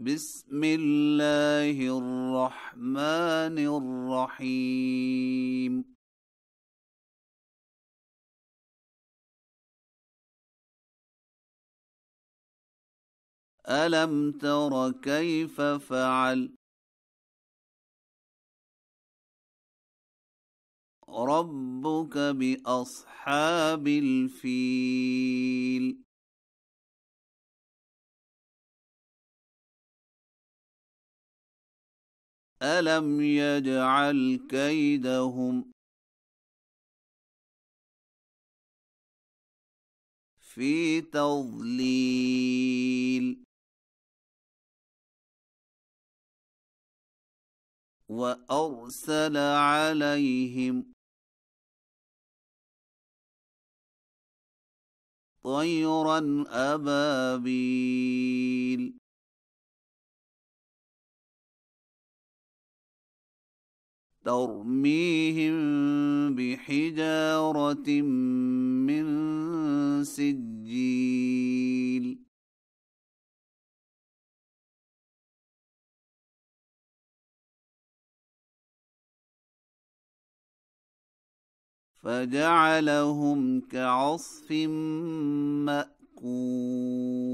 بسم الله الرحمن الرحيم. ألم تر كيف فعل ربك بأصحاب الفيل؟ ألم يجعل كيدهم في تضليل وأرسل عليهم طيرا أبابيل ترميهم بحجارة من سجيل فجعلهم كعصف مأكول.